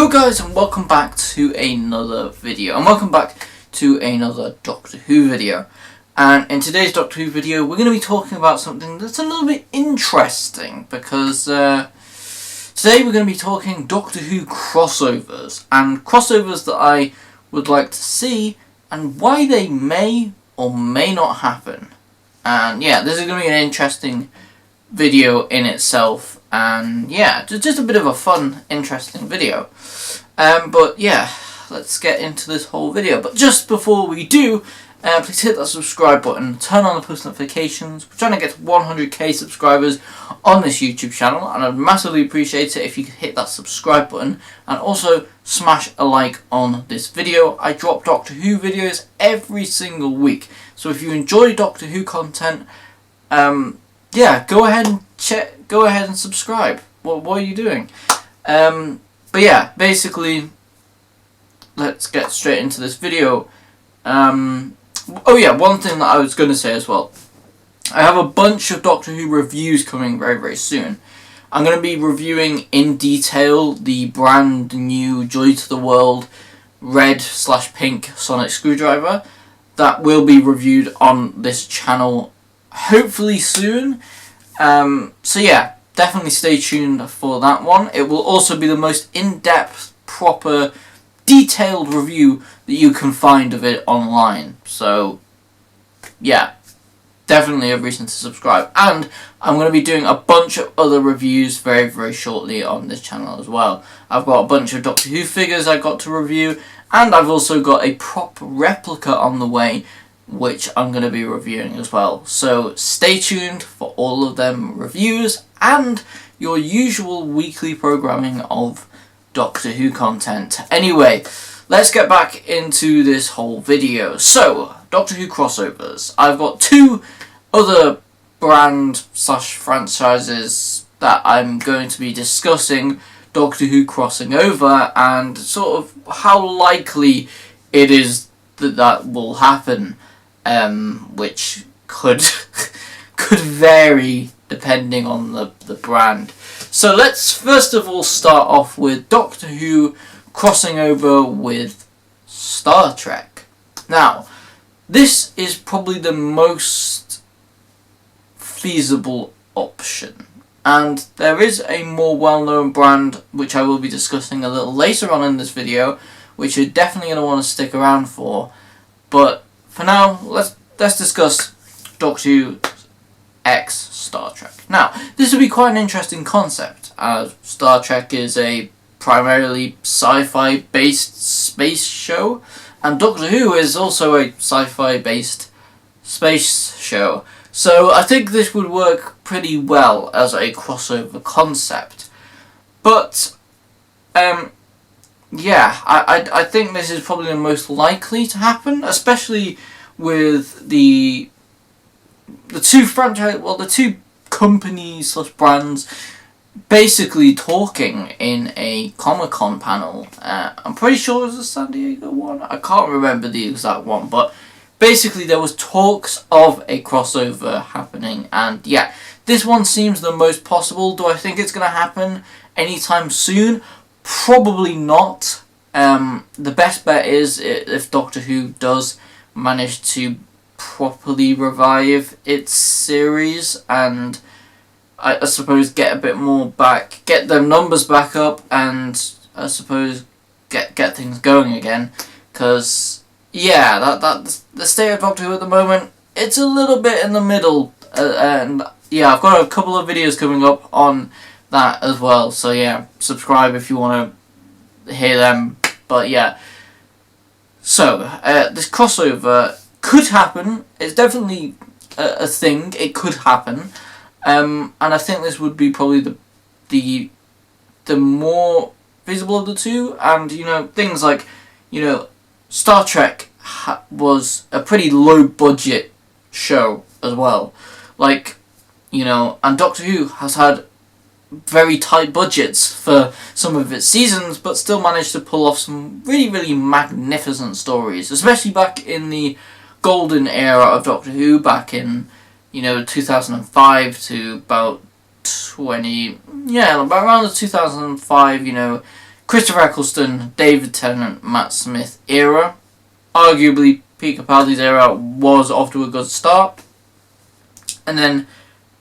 Hello guys, and welcome back to another video, and welcome back to another Doctor Who video. And in today's Doctor Who video we're going to be talking about something that's a little bit interesting, because today we're going to be talking Doctor Who crossovers, and crossovers that I would like to see and why they may or may not happen. And yeah, this is going to be an interesting video in itself, and yeah, just a bit of a fun, interesting video. But yeah, let's get into this whole video. But just before we do, please hit that subscribe button, turn on the post notifications. We're trying to get to 100k subscribers on this YouTube channel, and I'd massively appreciate it if you could hit that subscribe button, and also smash a like on this video. I drop Doctor Who videos every single week, so if you enjoy Doctor Who content, yeah, go ahead and subscribe. What are you doing? But yeah, basically, let's get straight into this video. Oh yeah, one thing that I was going to say as well. I have a bunch of Doctor Who reviews coming very, very soon. I'm going to be reviewing in detail the brand new Joy to the World red/pink sonic screwdriver. That will be reviewed on this channel hopefully soon. So yeah, definitely stay tuned for that one. It will also be the most in-depth, proper, detailed review that you can find of it online. So yeah, definitely a reason to subscribe. And I'm going to be doing a bunch of other reviews very, very shortly on this channel as well. I've got a bunch of Doctor Who figures I got to review, and I've also got a prop replica on the way, which I'm going to be reviewing as well. So stay tuned for all of them reviews and your usual weekly programming of Doctor Who content. Anyway, let's get back into this whole video. So, Doctor Who crossovers. I've got two other brand/franchises that I'm going to be discussing Doctor Who crossing over, and sort of how likely it is that that will happen. Which could vary depending on the brand. So let's first of all start off with Doctor Who crossing over with Star Trek. Now, this is probably the most feasible option, and there is a more well-known brand which I will be discussing a little later on in this video, which you're definitely going to want to stick around for. But for now, let's discuss Doctor Who X Star Trek. Now, this would be quite an interesting concept, as Star Trek is a primarily sci-fi based space show, and Doctor Who is also a sci-fi based space show. So I think this would work pretty well as a crossover concept. But yeah, I think this is probably the most likely to happen, especially with the two franchise, well, the two companies/brands basically talking in a Comic-Con panel. I'm pretty sure it was a San Diego one. I can't remember the exact one, but basically there was talks of a crossover happening, and yeah, this one seems the most possible. Do I think it's going to happen anytime soon? Probably not. The best bet is if Doctor Who does manage to properly revive its series, and I suppose get a bit more back, get their numbers back up, and I suppose get things going again. Because yeah, that the state of Doctor Who at the moment, it's a little bit in the middle, and yeah, I've got a couple of videos coming up on that as well. So yeah, subscribe if you want to hear them. But yeah, so this crossover could happen. It's definitely a thing. It could happen, and I think this would be probably the more feasible of the two. And you know, things like, you know, Star Trek was a pretty low budget show as well, like, you know, and Doctor Who has had very tight budgets for some of its seasons, but still managed to pull off some really, really magnificent stories, especially back in the golden era of Doctor Who, back in, you know, 2005 to about 20, yeah, about around the 2005, you know, Christopher Eccleston, David Tennant, Matt Smith era. Arguably, Peter Capaldi's era was off to a good start. And then,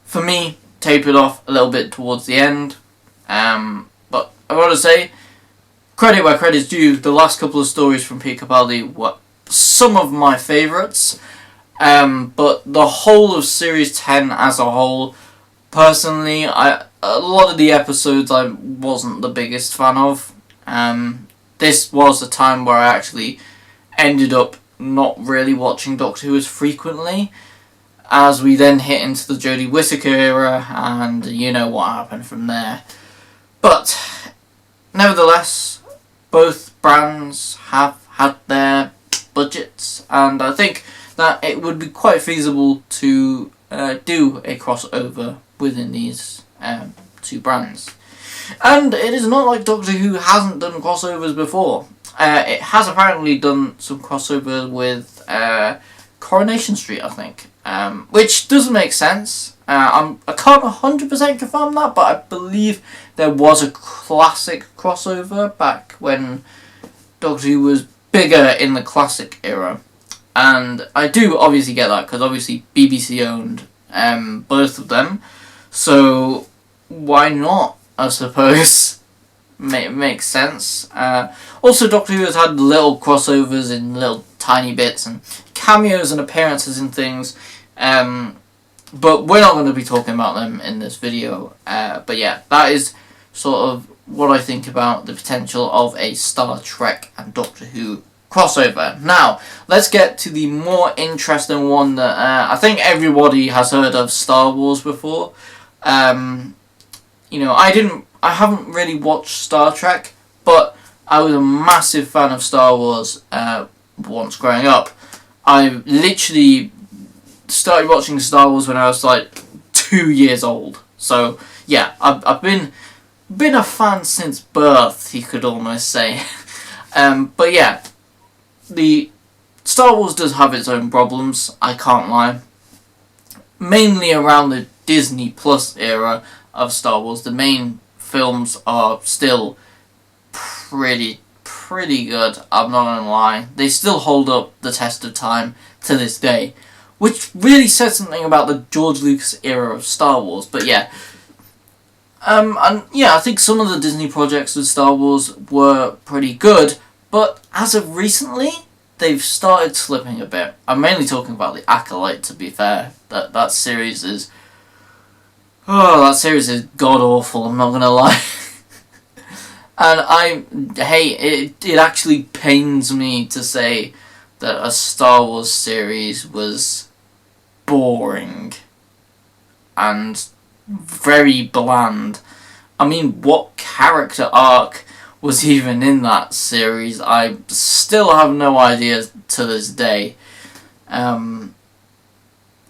for me, tapered off a little bit towards the end. But I've got to say, credit where credit's due, the last couple of stories from Peter Capaldi were some of my favourites. But the whole of Series 10 as a whole, personally, a lot of the episodes I wasn't the biggest fan of. This was a time where I actually ended up not really watching Doctor Who as frequently, as we then hit into the Jodie Whittaker era, and you know what happened from there. But, nevertheless, both brands have had their budgets, and I think that it would be quite feasible to do a crossover within these two brands. And it is not like Doctor Who hasn't done crossovers before. It has apparently done some crossover with Coronation Street, I think, which doesn't make sense. I can't 100% confirm that, but I believe there was a classic crossover back when Doctor Who was bigger in the classic era. And I do obviously get that, because obviously BBC owned both of them. So why not, I suppose? Makes sense. Also, Doctor Who has had little crossovers in little tiny bits and cameos and appearances and things. But we're not going to be talking about them in this video. But yeah, that is sort of what I think about the potential of a Star Trek and Doctor Who crossover. Now, let's get to the more interesting one that I think everybody has heard of, Star Wars, before. You know, I haven't really watched Star Trek, but I was a massive fan of Star Wars once growing up. I literally started watching Star Wars when I was like 2 years old. So yeah, I've been a fan since birth, you could almost say. But yeah, the Star Wars does have its own problems, I can't lie. Mainly around the Disney Plus era of Star Wars. The main films are still pretty good, I'm not gonna lie. They still hold up the test of time to this day, which really says something about the George Lucas era of Star Wars. But yeah, and yeah, I think some of the Disney projects with Star Wars were pretty good, but as of recently, they've started slipping a bit. I'm mainly talking about The Acolyte, to be fair. That series is... Oh, that series is god-awful, I'm not gonna lie. And it actually pains me to say that a Star Wars series was boring and very bland. I mean, what character arc was even in that series? I still have no idea to this day.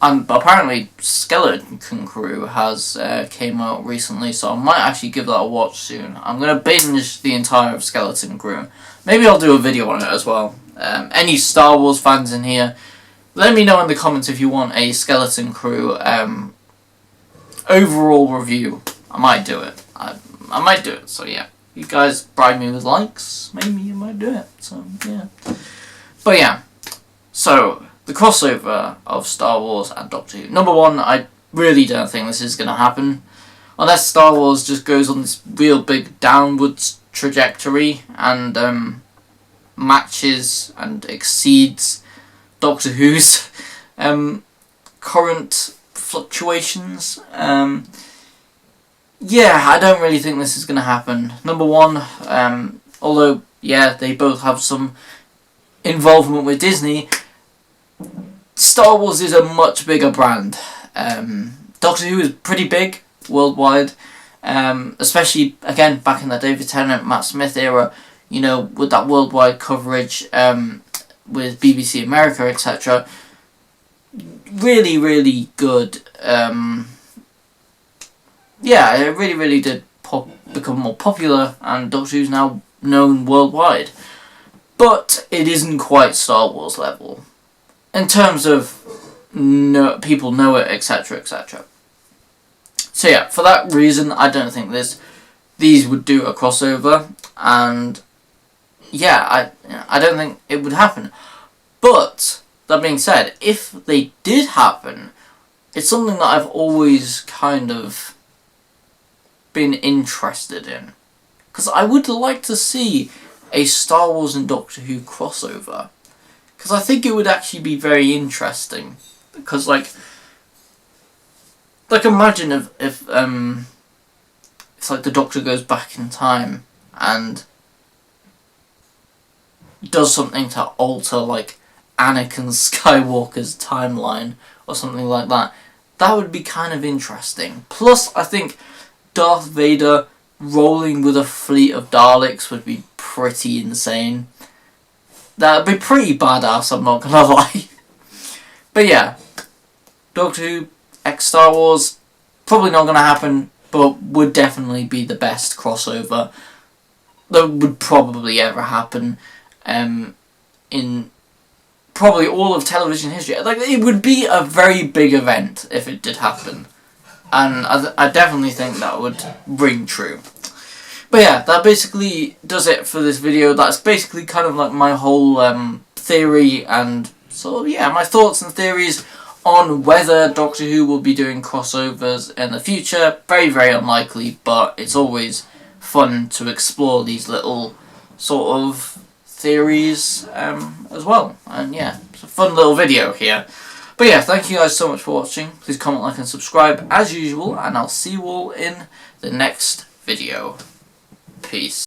And apparently Skeleton Crew has came out recently, so I might actually give that a watch soon. I'm going to binge the entire of Skeleton Crew. Maybe I'll do a video on it as well. Any Star Wars fans in here, let me know in the comments if you want a Skeleton Crew overall review. I might do it. I might do it, so yeah. You guys bribe me with likes, maybe you might do it, so yeah. But yeah, so the crossover of Star Wars and Doctor Who. Number one, I really don't think this is going to happen. Unless Star Wars just goes on this real big downwards trajectory and matches and exceeds Doctor Who's current fluctuations. Yeah, I don't really think this is going to happen. Number one, although, yeah, they both have some involvement with Disney, Star Wars is a much bigger brand. Doctor Who is pretty big worldwide, especially, again, back in the David Tennant, Matt Smith era, you know, with that worldwide coverage with BBC America, etc. Really, really good. Yeah, it really did become more popular, and Doctor Who's now known worldwide. But it isn't quite Star Wars level. In terms of people know it, etc, etc. So yeah, for that reason, I don't think these would do a crossover. and yeah, I don't think it would happen. But that being said, if they did happen, it's something that I've always kind of been interested in, because I would like to see a Star Wars and Doctor Who crossover, because I think it would actually be very interesting. Because like imagine if it's like the Doctor goes back in time and does something to alter like Anakin Skywalker's timeline or something like that. That would be kind of interesting. Plus, I think Darth Vader rolling with a fleet of Daleks would be pretty insane. That would be pretty badass, I'm not gonna lie. But yeah, Doctor Who X Star Wars, probably not gonna happen, but would definitely be the best crossover that would probably ever happen in probably all of television history. Like, it would be a very big event if it did happen, and I definitely think that would ring true. But yeah, that basically does it for this video. That's basically kind of like my whole theory, and so yeah, my thoughts and theories on whether Doctor Who will be doing crossovers in the future. Very, very unlikely, but it's always fun to explore these little sort of theories as well. And yeah, it's a fun little video here. But yeah, thank you guys so much for watching. Please comment, like and subscribe as usual, and I'll see you all in the next video. Peace.